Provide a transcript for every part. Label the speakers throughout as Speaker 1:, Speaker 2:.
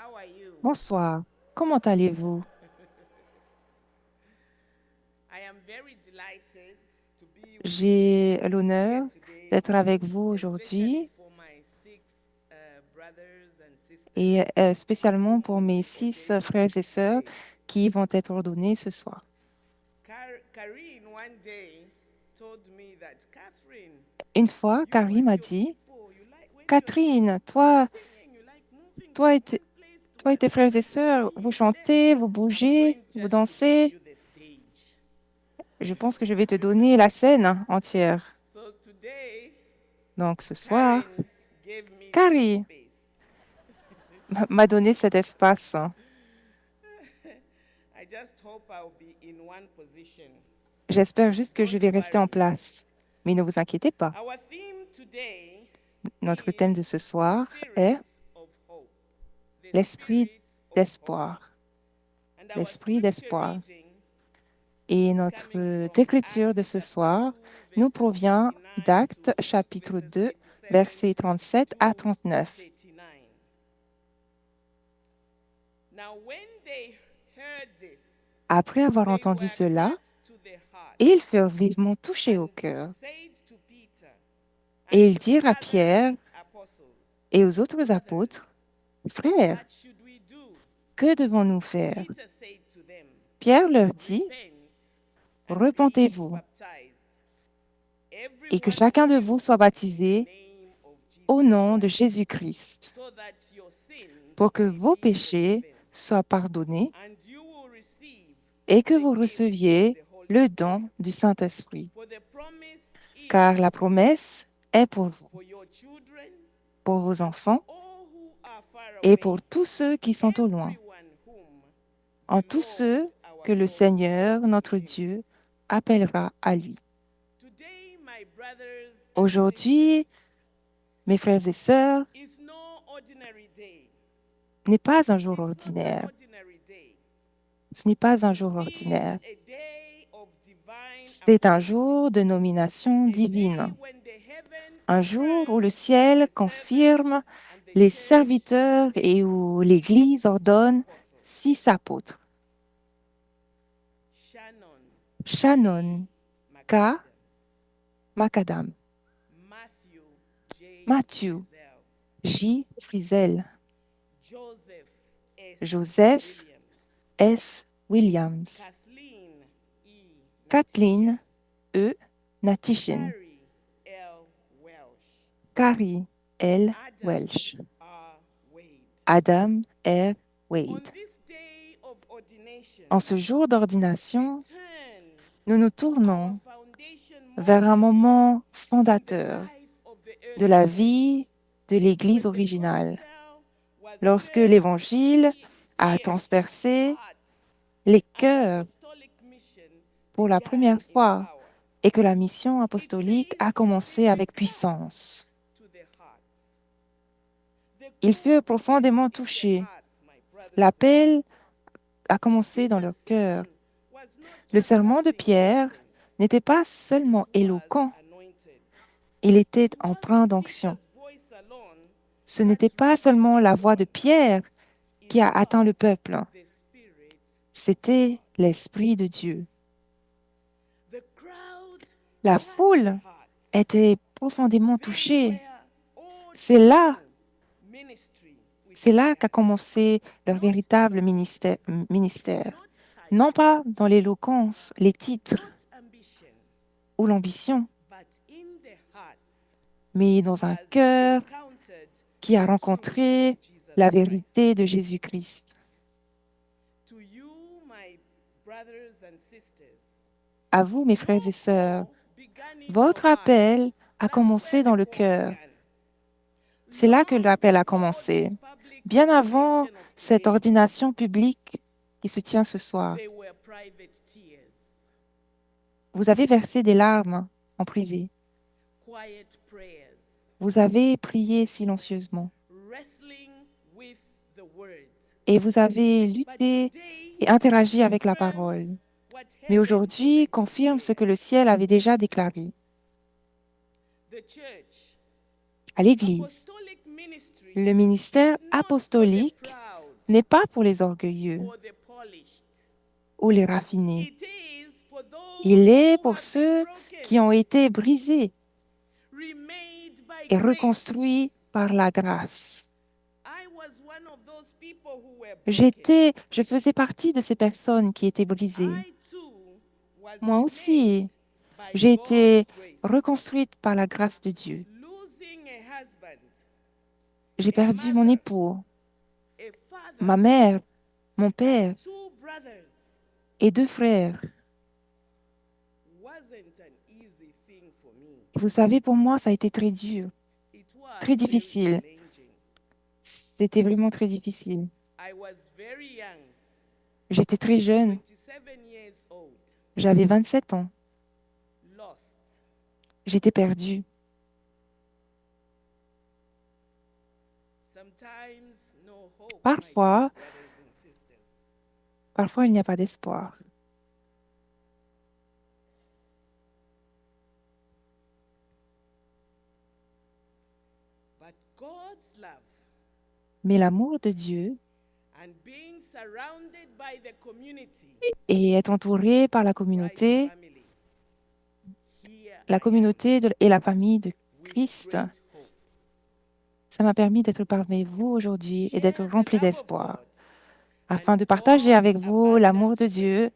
Speaker 1: how are you?
Speaker 2: Bonsoir, comment allez-vous?
Speaker 1: I am very delighted to be with
Speaker 2: J'ai
Speaker 1: you here
Speaker 2: l'honneur
Speaker 1: today,
Speaker 2: d'être avec vous
Speaker 1: especially
Speaker 2: aujourd'hui
Speaker 1: for my six brothers and
Speaker 2: et
Speaker 1: sisters
Speaker 2: spécialement
Speaker 1: whom
Speaker 2: pour
Speaker 1: will
Speaker 2: mes
Speaker 1: be
Speaker 2: 6
Speaker 1: ordained
Speaker 2: frères et sœurs
Speaker 1: today.
Speaker 2: qui vont être ordonnés ce soir.
Speaker 1: Karine one day told me that Catherine,
Speaker 2: Une fois,
Speaker 1: you
Speaker 2: Carrie
Speaker 1: and
Speaker 2: m'a
Speaker 1: your
Speaker 2: dit,
Speaker 1: people, you like when
Speaker 2: Catherine,
Speaker 1: you're
Speaker 2: toi,
Speaker 1: singing, you like moving
Speaker 2: toi
Speaker 1: from
Speaker 2: et, t-
Speaker 1: one place to
Speaker 2: toi et tes frères et
Speaker 1: another to
Speaker 2: sœurs, vous
Speaker 1: sing.
Speaker 2: chantez, vous
Speaker 1: I'm
Speaker 2: bougez,
Speaker 1: going
Speaker 2: vous
Speaker 1: just to give
Speaker 2: dansez.
Speaker 1: you the stage.
Speaker 2: Je pense que je vais te donner la scène entière.
Speaker 1: So today,
Speaker 2: Donc ce soir,
Speaker 1: Karen gave me this
Speaker 2: Carrie
Speaker 1: space.
Speaker 2: m'a donné cet espace.
Speaker 1: I just hope I'll be in one position.
Speaker 2: J'espère juste que je
Speaker 1: Don't
Speaker 2: vais rester en
Speaker 1: worry.
Speaker 2: place. Mais ne vous inquiétez pas.
Speaker 1: Our theme today
Speaker 2: Notre
Speaker 1: is
Speaker 2: thème de ce
Speaker 1: the
Speaker 2: soir est
Speaker 1: spirit of hope. The
Speaker 2: l'esprit
Speaker 1: spirit of hope.
Speaker 2: d'espoir.
Speaker 1: And our
Speaker 2: L'esprit
Speaker 1: scripture
Speaker 2: d'espoir.
Speaker 1: reading
Speaker 2: Et
Speaker 1: is
Speaker 2: notre
Speaker 1: coming from
Speaker 2: écriture de
Speaker 1: Acts
Speaker 2: ce
Speaker 1: chapter
Speaker 2: soir
Speaker 1: 2,
Speaker 2: nous
Speaker 1: verses
Speaker 2: provient
Speaker 1: 39 to
Speaker 2: d'Actes chapitre
Speaker 1: verses
Speaker 2: 2,
Speaker 1: 37
Speaker 2: versets 37 à
Speaker 1: to
Speaker 2: 39.
Speaker 1: 39. Now, when they heard this,
Speaker 2: Après avoir
Speaker 1: they
Speaker 2: entendu
Speaker 1: were
Speaker 2: cela,
Speaker 1: cut to the heart
Speaker 2: ils furent vivement touchés au
Speaker 1: and
Speaker 2: cœur.
Speaker 1: said to Peter and
Speaker 2: Et ils
Speaker 1: to the
Speaker 2: dirent à
Speaker 1: other
Speaker 2: Pierre
Speaker 1: apostles,
Speaker 2: et aux autres apôtres,
Speaker 1: brothers,
Speaker 2: Frères,
Speaker 1: what should we do?
Speaker 2: que devons-nous faire?
Speaker 1: Peter said to them,
Speaker 2: Pierre leur dit,
Speaker 1: repent and be
Speaker 2: repentez-vous
Speaker 1: baptized, every
Speaker 2: et que
Speaker 1: one of
Speaker 2: chacun de vous
Speaker 1: you,
Speaker 2: soit
Speaker 1: in the
Speaker 2: baptisé
Speaker 1: name of
Speaker 2: au
Speaker 1: Jesus
Speaker 2: nom de
Speaker 1: Christ,
Speaker 2: Jésus-Christ
Speaker 1: so that your sins
Speaker 2: pour que
Speaker 1: may
Speaker 2: vos
Speaker 1: be
Speaker 2: péchés
Speaker 1: forgiven,
Speaker 2: soient pardonnés
Speaker 1: and you will receive
Speaker 2: et que
Speaker 1: the
Speaker 2: vous
Speaker 1: gift of
Speaker 2: receviez
Speaker 1: the Holy
Speaker 2: le don
Speaker 1: Spirit.
Speaker 2: du Saint-Esprit.
Speaker 1: For the promise
Speaker 2: Car
Speaker 1: is
Speaker 2: la
Speaker 1: for you,
Speaker 2: promesse est pour vous,
Speaker 1: for your children,
Speaker 2: pour vos
Speaker 1: and for
Speaker 2: enfants
Speaker 1: all who are far
Speaker 2: et
Speaker 1: away,
Speaker 2: pour tous ceux qui sont au loin,
Speaker 1: everyone whom
Speaker 2: en
Speaker 1: the
Speaker 2: tous
Speaker 1: Lord
Speaker 2: ceux
Speaker 1: our
Speaker 2: que le
Speaker 1: God
Speaker 2: Seigneur,
Speaker 1: calls to
Speaker 2: notre
Speaker 1: him.
Speaker 2: Dieu, appellera à lui.
Speaker 1: Today, my brothers and
Speaker 2: Aujourd'hui,
Speaker 1: sisters,
Speaker 2: mes frères et sœurs,
Speaker 1: is no ordinary day.
Speaker 2: n'est pas un jour
Speaker 1: It's not an
Speaker 2: ordinaire.
Speaker 1: ordinary day.
Speaker 2: Ce n'est pas un
Speaker 1: It
Speaker 2: jour
Speaker 1: is
Speaker 2: ordinaire.
Speaker 1: a day of divine
Speaker 2: C'est un
Speaker 1: appointment.
Speaker 2: jour de nomination
Speaker 1: A day
Speaker 2: divine.
Speaker 1: when the heaven
Speaker 2: Un jour où le
Speaker 1: affirms
Speaker 2: ciel
Speaker 1: the servants
Speaker 2: confirme
Speaker 1: and the
Speaker 2: les
Speaker 1: church
Speaker 2: serviteurs
Speaker 1: the
Speaker 2: et où l'Église ordonne
Speaker 1: apostles.
Speaker 2: 6 apôtres.
Speaker 1: Shannon
Speaker 2: Shannon K.
Speaker 1: McAdams,
Speaker 2: Macadam,
Speaker 1: Matthew J.
Speaker 2: Matthew
Speaker 1: Frizzell,
Speaker 2: J. Frizel,
Speaker 1: Joseph S.
Speaker 2: Joseph
Speaker 1: Williams,
Speaker 2: S. Williams,
Speaker 1: Kathleen E.
Speaker 2: Kathleen
Speaker 1: Natisha,
Speaker 2: E. Natishin,
Speaker 1: Carrie L. Welsh,
Speaker 2: Carrie L.
Speaker 1: Adam
Speaker 2: Welsh,
Speaker 1: R. Wade.
Speaker 2: Adam R.
Speaker 1: On
Speaker 2: Wade.
Speaker 1: this day of ordination,
Speaker 2: En ce jour
Speaker 1: we
Speaker 2: d'ordination,
Speaker 1: turn
Speaker 2: nous nous
Speaker 1: to our
Speaker 2: tournons
Speaker 1: foundation
Speaker 2: vers un
Speaker 1: moment
Speaker 2: moment
Speaker 1: in the
Speaker 2: fondateur
Speaker 1: life of the
Speaker 2: de
Speaker 1: early
Speaker 2: la
Speaker 1: church.
Speaker 2: vie de l'Église
Speaker 1: When the
Speaker 2: originale,
Speaker 1: gospel was
Speaker 2: lorsque
Speaker 1: first
Speaker 2: l'Évangile a
Speaker 1: pierced
Speaker 2: transpercé
Speaker 1: hearts
Speaker 2: les
Speaker 1: and the
Speaker 2: cœurs
Speaker 1: apostolic mission
Speaker 2: pour la
Speaker 1: began
Speaker 2: première
Speaker 1: in
Speaker 2: fois
Speaker 1: power.
Speaker 2: et que la mission
Speaker 1: It
Speaker 2: apostolique a
Speaker 1: says
Speaker 2: commencé
Speaker 1: they were
Speaker 2: avec
Speaker 1: cut
Speaker 2: puissance.
Speaker 1: to the heart. The
Speaker 2: Ils
Speaker 1: call
Speaker 2: furent
Speaker 1: begins
Speaker 2: profondément
Speaker 1: in the
Speaker 2: touchés.
Speaker 1: heart, my brothers and
Speaker 2: L'appel
Speaker 1: sisters.
Speaker 2: a commencé dans leur
Speaker 1: Peter's
Speaker 2: cœur.
Speaker 1: sermon was not
Speaker 2: Le
Speaker 1: just
Speaker 2: serment de
Speaker 1: something
Speaker 2: Pierre
Speaker 1: eloquent,
Speaker 2: n'était pas
Speaker 1: it
Speaker 2: seulement
Speaker 1: was
Speaker 2: éloquent,
Speaker 1: anointed.
Speaker 2: il était
Speaker 1: It
Speaker 2: empreint
Speaker 1: wasn't
Speaker 2: d'onction.
Speaker 1: Peter's voice alone
Speaker 2: Ce
Speaker 1: that
Speaker 2: n'était pas
Speaker 1: reached
Speaker 2: seulement la voix de
Speaker 1: everyone.
Speaker 2: Pierre
Speaker 1: It
Speaker 2: qui a atteint le
Speaker 1: was
Speaker 2: peuple,
Speaker 1: the Spirit of
Speaker 2: c'était
Speaker 1: God.
Speaker 2: l'Esprit de Dieu.
Speaker 1: The crowd
Speaker 2: La
Speaker 1: cut the
Speaker 2: foule
Speaker 1: heart.
Speaker 2: était profondément
Speaker 1: They were
Speaker 2: touchée.
Speaker 1: all
Speaker 2: C'est là,
Speaker 1: true ministry with
Speaker 2: c'est là qu'a
Speaker 1: began.
Speaker 2: commencé leur
Speaker 1: Not
Speaker 2: véritable
Speaker 1: eloquence,
Speaker 2: ministère.
Speaker 1: not
Speaker 2: Non
Speaker 1: title,
Speaker 2: pas dans l'éloquence, les titres
Speaker 1: not ambition,
Speaker 2: ou l'ambition,
Speaker 1: but in the heart
Speaker 2: mais dans un
Speaker 1: has
Speaker 2: cœur
Speaker 1: encountered
Speaker 2: qui a
Speaker 1: the truth
Speaker 2: rencontré
Speaker 1: of Jesus
Speaker 2: la
Speaker 1: Christ.
Speaker 2: vérité de Jésus-Christ.
Speaker 1: To you, my brothers and sisters,
Speaker 2: À vous, mes frères
Speaker 1: your
Speaker 2: et sœurs,
Speaker 1: call began in your
Speaker 2: votre
Speaker 1: heart.
Speaker 2: appel a
Speaker 1: That's where
Speaker 2: commencé
Speaker 1: the
Speaker 2: dans le
Speaker 1: call
Speaker 2: cœur.
Speaker 1: began.
Speaker 2: C'est là que
Speaker 1: Long
Speaker 2: l'appel a
Speaker 1: before
Speaker 2: commencé.
Speaker 1: this public
Speaker 2: Bien avant
Speaker 1: ordination of
Speaker 2: cette
Speaker 1: today,
Speaker 2: ordination publique qui se tient ce soir,
Speaker 1: they were private tears,
Speaker 2: vous avez versé des larmes en privé.
Speaker 1: quiet prayers,
Speaker 2: Vous avez prié silencieusement
Speaker 1: wrestling with the word.
Speaker 2: et vous avez
Speaker 1: But
Speaker 2: lutté
Speaker 1: today
Speaker 2: et interagi avec la parole.
Speaker 1: confirms what
Speaker 2: Mais
Speaker 1: heaven
Speaker 2: aujourd'hui,
Speaker 1: already
Speaker 2: confirme ce que
Speaker 1: declared.
Speaker 2: le ciel avait déjà déclaré.
Speaker 1: The church,
Speaker 2: À l'Église,
Speaker 1: apostolic ministry,
Speaker 2: le ministère
Speaker 1: is not for the
Speaker 2: apostolique
Speaker 1: proud,
Speaker 2: n'est pas pour les orgueilleux
Speaker 1: or the polished.
Speaker 2: ou les raffinés.
Speaker 1: It is for those
Speaker 2: Il est
Speaker 1: who
Speaker 2: pour
Speaker 1: have
Speaker 2: ceux
Speaker 1: been
Speaker 2: qui ont été brisés
Speaker 1: remade by
Speaker 2: et
Speaker 1: grace.
Speaker 2: reconstruits par la grâce.
Speaker 1: I was one of those people who were broken.
Speaker 2: Je faisais partie de ces personnes qui étaient brisées.
Speaker 1: I too was
Speaker 2: Moi
Speaker 1: remade
Speaker 2: aussi,
Speaker 1: by
Speaker 2: j'ai
Speaker 1: God's
Speaker 2: été
Speaker 1: grace.
Speaker 2: reconstruite par la grâce de Dieu.
Speaker 1: Losing a husband,
Speaker 2: J'ai perdu mon époux,
Speaker 1: a father,
Speaker 2: ma mère, mon père
Speaker 1: two brothers
Speaker 2: et 2 frères.
Speaker 1: wasn't an easy thing for me.
Speaker 2: Et vous savez, pour moi, ça a été très dur,
Speaker 1: It was
Speaker 2: très
Speaker 1: very
Speaker 2: difficile.
Speaker 1: challenging.
Speaker 2: C'était vraiment très difficile.
Speaker 1: I was very young,
Speaker 2: J'étais très jeune,
Speaker 1: 27 years old,
Speaker 2: j'avais 27 ans.
Speaker 1: lost.
Speaker 2: J'étais perdue.
Speaker 1: Sometimes no hope, my
Speaker 2: Parfois,
Speaker 1: dear brothers and sisters.
Speaker 2: parfois, il n'y a pas d'espoir.
Speaker 1: But God's love
Speaker 2: Mais l'amour de Dieu
Speaker 1: and being surrounded by the community,
Speaker 2: et être entouré par la
Speaker 1: Christ
Speaker 2: communauté,
Speaker 1: family, here
Speaker 2: la
Speaker 1: I
Speaker 2: communauté et la famille de
Speaker 1: am with
Speaker 2: Christ,
Speaker 1: great hope.
Speaker 2: ça m'a permis d'être parmi vous aujourd'hui et d'être
Speaker 1: Share the
Speaker 2: rempli
Speaker 1: love of
Speaker 2: d'espoir,
Speaker 1: God
Speaker 2: afin
Speaker 1: and
Speaker 2: de partager avec
Speaker 1: God's
Speaker 2: vous l'amour de
Speaker 1: abundant
Speaker 2: Dieu
Speaker 1: grace.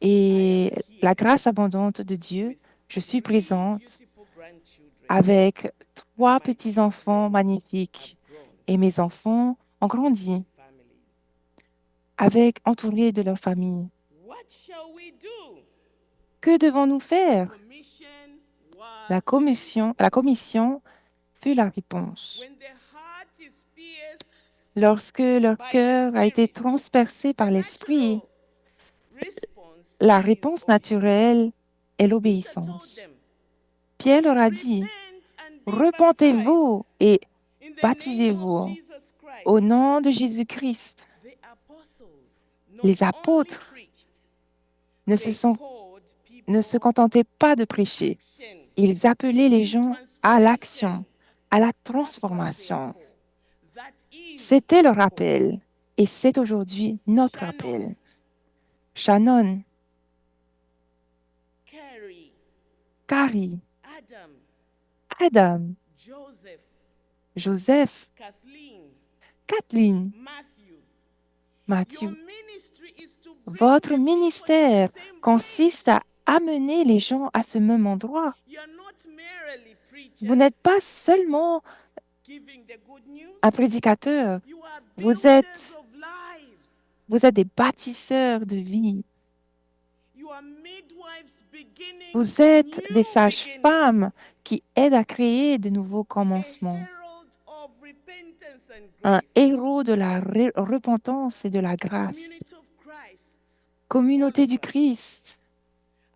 Speaker 2: et
Speaker 1: I am
Speaker 2: la
Speaker 1: here
Speaker 2: grâce abondante de Dieu.
Speaker 1: with
Speaker 2: Je suis
Speaker 1: 3
Speaker 2: présente
Speaker 1: beautiful grandchildren.
Speaker 2: avec 3
Speaker 1: My
Speaker 2: petits-enfants
Speaker 1: children
Speaker 2: magnifiques
Speaker 1: have grown
Speaker 2: et mes enfants ont grandi
Speaker 1: families.
Speaker 2: entourés de leur famille.
Speaker 1: What shall we do?
Speaker 2: Que devons-nous faire?
Speaker 1: Commission was
Speaker 2: La commission fut la réponse.
Speaker 1: when the heart is pierced
Speaker 2: Lorsque leur
Speaker 1: by the
Speaker 2: cœur a été
Speaker 1: Spirit,
Speaker 2: transpercé
Speaker 1: the
Speaker 2: par l'Esprit,
Speaker 1: natural response
Speaker 2: la
Speaker 1: is
Speaker 2: réponse
Speaker 1: obedience.
Speaker 2: naturelle est
Speaker 1: Peter told
Speaker 2: l'obéissance.
Speaker 1: them,
Speaker 2: Pierre leur a dit,
Speaker 1: repent and be
Speaker 2: repentez-vous et
Speaker 1: baptized in the name of
Speaker 2: baptisez-vous
Speaker 1: Jesus Christ.
Speaker 2: au nom de Jésus-Christ.
Speaker 1: The apostles not
Speaker 2: Les
Speaker 1: only
Speaker 2: apôtres
Speaker 1: preached,
Speaker 2: ne
Speaker 1: they
Speaker 2: se
Speaker 1: called
Speaker 2: ne se
Speaker 1: people
Speaker 2: contentaient pas de prêcher.
Speaker 1: action.
Speaker 2: Ils appelaient les gens à l'action, à la
Speaker 1: That was their
Speaker 2: transformation.
Speaker 1: call. That is
Speaker 2: C'était leur
Speaker 1: our call.
Speaker 2: appel et c'est aujourd'hui notre
Speaker 1: Shannon,
Speaker 2: appel. Shannon,
Speaker 1: Carrie,
Speaker 2: Carrie,
Speaker 1: Adam,
Speaker 2: Adam,
Speaker 1: Joseph,
Speaker 2: Joseph,
Speaker 1: Kathleen,
Speaker 2: Kathleen,
Speaker 1: Matthew.
Speaker 2: Matthew.
Speaker 1: Your ministry is to bring
Speaker 2: Votre
Speaker 1: the people to
Speaker 2: ministère
Speaker 1: the same
Speaker 2: consiste
Speaker 1: place.
Speaker 2: à amener les gens à ce même endroit.
Speaker 1: You're not merely
Speaker 2: Vous n'êtes
Speaker 1: preachers
Speaker 2: pas seulement
Speaker 1: giving the good news.
Speaker 2: un prédicateur,
Speaker 1: You are
Speaker 2: vous
Speaker 1: builders
Speaker 2: êtes,
Speaker 1: of lives.
Speaker 2: vous êtes des bâtisseurs de vie.
Speaker 1: You are midwives beginning
Speaker 2: Vous êtes
Speaker 1: new
Speaker 2: des sages-femmes
Speaker 1: beginnings.
Speaker 2: qui aident à créer de nouveaux
Speaker 1: A
Speaker 2: commencements.
Speaker 1: herald of repentance and
Speaker 2: Un
Speaker 1: grace.
Speaker 2: héros de la repentance et de la grâce.
Speaker 1: Community of Christ.
Speaker 2: Communauté du
Speaker 1: All of us.
Speaker 2: Christ.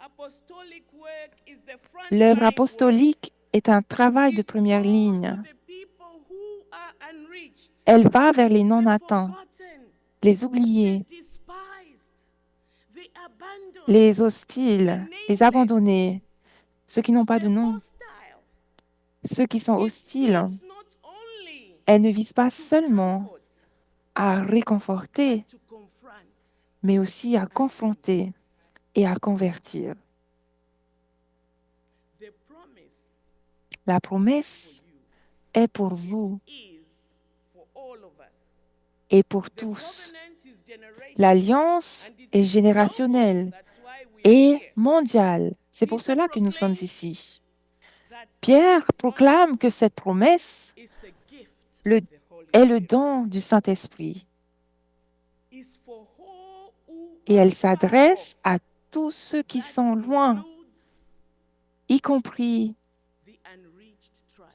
Speaker 1: Apostolic work is the
Speaker 2: L'œuvre
Speaker 1: frontline work.
Speaker 2: apostolique est un travail de
Speaker 1: It
Speaker 2: première
Speaker 1: goes
Speaker 2: ligne.
Speaker 1: to the people who are unreached,
Speaker 2: Elle va vers les
Speaker 1: the
Speaker 2: non-atteints,
Speaker 1: forgotten,
Speaker 2: les
Speaker 1: the
Speaker 2: oubliés,
Speaker 1: despised, the abandoned,
Speaker 2: les hostiles, les abandonnés, ceux qui n'ont pas de
Speaker 1: the
Speaker 2: nom,
Speaker 1: hostile.
Speaker 2: ceux qui sont
Speaker 1: It
Speaker 2: hostiles.
Speaker 1: speaks not only
Speaker 2: Elle ne vise pas
Speaker 1: to
Speaker 2: seulement
Speaker 1: comfort,
Speaker 2: à réconforter,
Speaker 1: but to confront
Speaker 2: mais aussi à
Speaker 1: and
Speaker 2: confronter
Speaker 1: convict.
Speaker 2: et à convertir.
Speaker 1: The promise
Speaker 2: La
Speaker 1: for
Speaker 2: promesse
Speaker 1: you
Speaker 2: est pour vous
Speaker 1: is for all of us.
Speaker 2: et pour
Speaker 1: The
Speaker 2: tous.
Speaker 1: covenant is generational
Speaker 2: L'alliance
Speaker 1: and it
Speaker 2: est
Speaker 1: is
Speaker 2: générationnelle
Speaker 1: global. That's why we are
Speaker 2: et
Speaker 1: here.
Speaker 2: mondiale. C'est pour
Speaker 1: Peter
Speaker 2: cela que nous sommes
Speaker 1: proclaims
Speaker 2: ici.
Speaker 1: that
Speaker 2: Pierre
Speaker 1: this
Speaker 2: proclame
Speaker 1: promise
Speaker 2: que cette promesse
Speaker 1: is the gift
Speaker 2: le-
Speaker 1: of the Holy
Speaker 2: est le
Speaker 1: Spirit.
Speaker 2: don du Saint-Esprit
Speaker 1: Is for all who
Speaker 2: et
Speaker 1: are
Speaker 2: elle
Speaker 1: far
Speaker 2: s'adresse
Speaker 1: off.
Speaker 2: à tous ceux qui
Speaker 1: That
Speaker 2: sont loin,
Speaker 1: includes
Speaker 2: y compris
Speaker 1: the unreached tribes.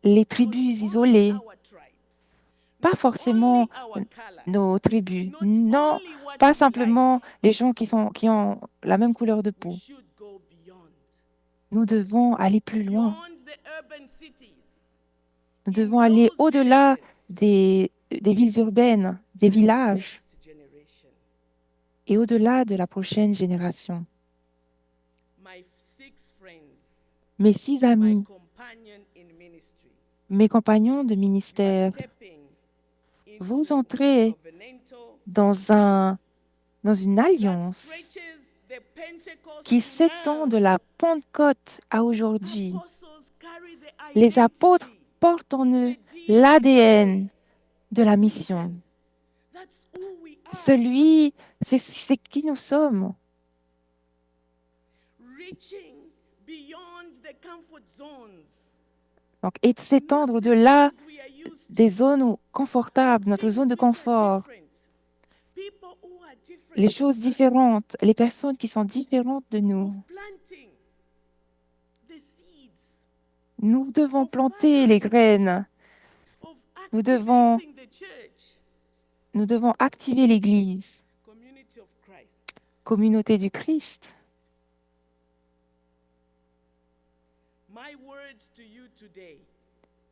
Speaker 2: les
Speaker 1: Not
Speaker 2: tribus
Speaker 1: only
Speaker 2: isolées,
Speaker 1: our tribes,
Speaker 2: pas
Speaker 1: not
Speaker 2: forcément
Speaker 1: only our color,
Speaker 2: nos tribus,
Speaker 1: not
Speaker 2: non,
Speaker 1: only what
Speaker 2: pas
Speaker 1: we
Speaker 2: simplement les gens qui ont la même couleur de
Speaker 1: like. We
Speaker 2: peau.
Speaker 1: should go beyond.
Speaker 2: Nous devons aller plus loin.
Speaker 1: Beyond the urban cities.
Speaker 2: Nous
Speaker 1: In
Speaker 2: devons aller
Speaker 1: those
Speaker 2: au-delà
Speaker 1: villages,
Speaker 2: des villes urbaines, des villages
Speaker 1: next generation.
Speaker 2: et au-delà de la prochaine génération.
Speaker 1: My 6 friends,
Speaker 2: Mes 6
Speaker 1: my
Speaker 2: amis,
Speaker 1: companion in ministry,
Speaker 2: mes compagnons de
Speaker 1: you are
Speaker 2: ministère,
Speaker 1: stepping
Speaker 2: vous
Speaker 1: into
Speaker 2: entrez
Speaker 1: covenantal
Speaker 2: dans une
Speaker 1: that
Speaker 2: alliance
Speaker 1: stretches the Pentecost
Speaker 2: qui
Speaker 1: to
Speaker 2: s'étend
Speaker 1: now.
Speaker 2: de la Pentecôte à aujourd'hui.
Speaker 1: Apostles carry the
Speaker 2: Les apôtres
Speaker 1: identity,
Speaker 2: portent en eux
Speaker 1: the DNA
Speaker 2: l'ADN de la
Speaker 1: of
Speaker 2: mission.
Speaker 1: mission. That's who we are.
Speaker 2: C'est qui nous sommes.
Speaker 1: Reaching beyond the comfort zones.
Speaker 2: Donc, et de s'étendre au-delà des zones confortables, notre
Speaker 1: Things
Speaker 2: zone de
Speaker 1: which are
Speaker 2: confort,
Speaker 1: different. People who are different
Speaker 2: les
Speaker 1: from
Speaker 2: choses
Speaker 1: us.
Speaker 2: différentes, les personnes qui sont différentes de nous.
Speaker 1: Of planting the seeds,
Speaker 2: Nous devons planter les graines.
Speaker 1: of
Speaker 2: Nous devons,
Speaker 1: activating the church,
Speaker 2: nous devons activer l'Église,
Speaker 1: community of Christ.
Speaker 2: communauté du Christ.
Speaker 1: My words to you today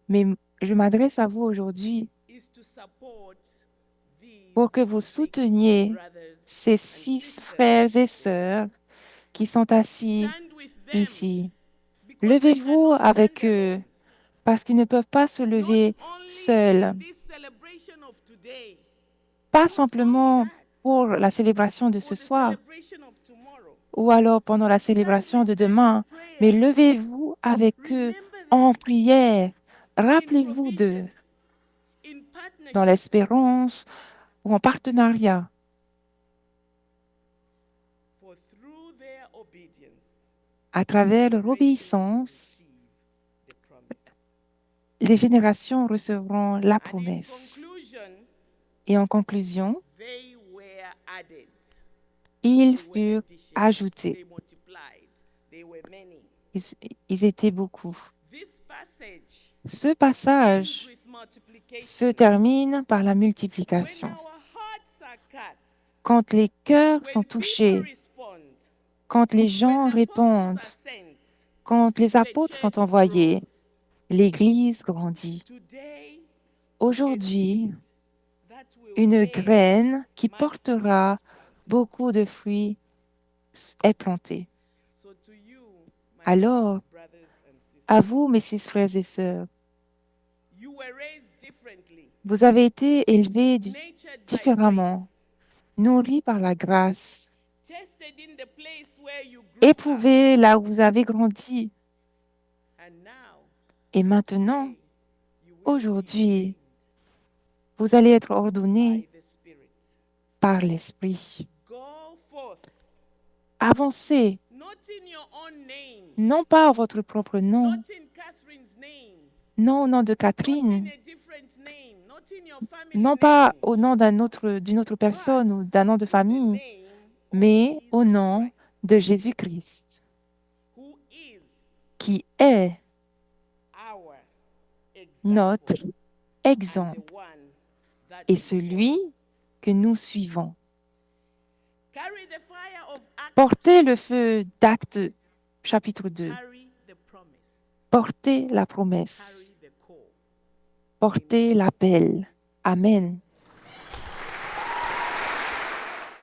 Speaker 2: Mais je m'adresse à vous aujourd'hui
Speaker 1: is to support these
Speaker 2: pour que vous
Speaker 1: six
Speaker 2: souteniez
Speaker 1: brothers
Speaker 2: ces
Speaker 1: and
Speaker 2: 6
Speaker 1: sisters.
Speaker 2: frères et sœurs qui sont assis
Speaker 1: Stand with them
Speaker 2: ici.
Speaker 1: because they
Speaker 2: Levez-vous
Speaker 1: cannot
Speaker 2: avec
Speaker 1: stand
Speaker 2: eux
Speaker 1: alone.
Speaker 2: parce qu'ils ne peuvent pas se
Speaker 1: Not
Speaker 2: lever
Speaker 1: only
Speaker 2: seuls.
Speaker 1: in this celebration of today,
Speaker 2: Pas
Speaker 1: not
Speaker 2: simplement
Speaker 1: only that,
Speaker 2: pour la célébration de
Speaker 1: for
Speaker 2: ce
Speaker 1: the
Speaker 2: soir
Speaker 1: celebration of tomorrow.
Speaker 2: ou alors pendant la célébration de demain, mais levez-vous avec eux en prière. Rappelez-vous d'eux
Speaker 1: In
Speaker 2: dans
Speaker 1: partnership,
Speaker 2: l'espérance ou en partenariat,
Speaker 1: for through their obedience,
Speaker 2: à travers leur
Speaker 1: generations will
Speaker 2: obéissance.
Speaker 1: receive the promise.
Speaker 2: Les générations recevront la
Speaker 1: And in
Speaker 2: promesse.
Speaker 1: conclusion,
Speaker 2: Et en conclusion,
Speaker 1: they were added.
Speaker 2: ils
Speaker 1: They were
Speaker 2: furent
Speaker 1: additions.
Speaker 2: ajoutés.
Speaker 1: They multiplied. They were many.
Speaker 2: Ils étaient beaucoup.
Speaker 1: This passage
Speaker 2: Ce
Speaker 1: ends
Speaker 2: passage
Speaker 1: with
Speaker 2: se
Speaker 1: multiplication.
Speaker 2: termine par la
Speaker 1: When
Speaker 2: multiplication.
Speaker 1: our hearts are cut,
Speaker 2: Quand les cœurs
Speaker 1: when
Speaker 2: sont
Speaker 1: people
Speaker 2: touchés,
Speaker 1: respond,
Speaker 2: quand les gens
Speaker 1: when apostles
Speaker 2: répondent,
Speaker 1: are sent,
Speaker 2: quand les
Speaker 1: the
Speaker 2: apôtres sont
Speaker 1: church
Speaker 2: envoyés,
Speaker 1: grows.
Speaker 2: l'Église grandit.
Speaker 1: Today,
Speaker 2: Aujourd'hui,
Speaker 1: that will
Speaker 2: une
Speaker 1: bear
Speaker 2: graine qui
Speaker 1: much
Speaker 2: portera
Speaker 1: fruit is planted.
Speaker 2: beaucoup de fruits est plantée.
Speaker 1: So to you, my
Speaker 2: Alors,
Speaker 1: six brothers and sisters,
Speaker 2: à vous, mes 6 frères et sœurs,
Speaker 1: you were raised differently,
Speaker 2: vous avez été élevés
Speaker 1: natured by
Speaker 2: différemment,
Speaker 1: grace,
Speaker 2: nourris par la grâce,
Speaker 1: tested in the place where you grew up,
Speaker 2: éprouvés là où vous avez grandi.
Speaker 1: and now,
Speaker 2: Et maintenant,
Speaker 1: today, you will be
Speaker 2: aujourd'hui,
Speaker 1: ordained
Speaker 2: vous allez être ordonnés
Speaker 1: by the Spirit.
Speaker 2: par l'Esprit.
Speaker 1: Go forth,
Speaker 2: Avancez,
Speaker 1: not in your own name,
Speaker 2: non pas en votre propre nom,
Speaker 1: not in Catherine's name,
Speaker 2: non au nom de
Speaker 1: not in
Speaker 2: Catherine,
Speaker 1: a different name, not in your family
Speaker 2: non pas
Speaker 1: name,
Speaker 2: au nom d'une autre personne ou d'un nom de
Speaker 1: in the
Speaker 2: famille,
Speaker 1: name of
Speaker 2: mais au
Speaker 1: Jesus
Speaker 2: nom
Speaker 1: Christ,
Speaker 2: de Jésus-Christ,
Speaker 1: who is
Speaker 2: qui est
Speaker 1: our example
Speaker 2: notre
Speaker 1: and
Speaker 2: exemple
Speaker 1: the one that
Speaker 2: et
Speaker 1: we
Speaker 2: celui que nous suivons.
Speaker 1: carry the fire of Acts,
Speaker 2: Portez le feu d'Actes chapitre 2.
Speaker 1: carry the promise,
Speaker 2: Portez la promesse.
Speaker 1: carry the call.
Speaker 2: Portez l'appel. Amen.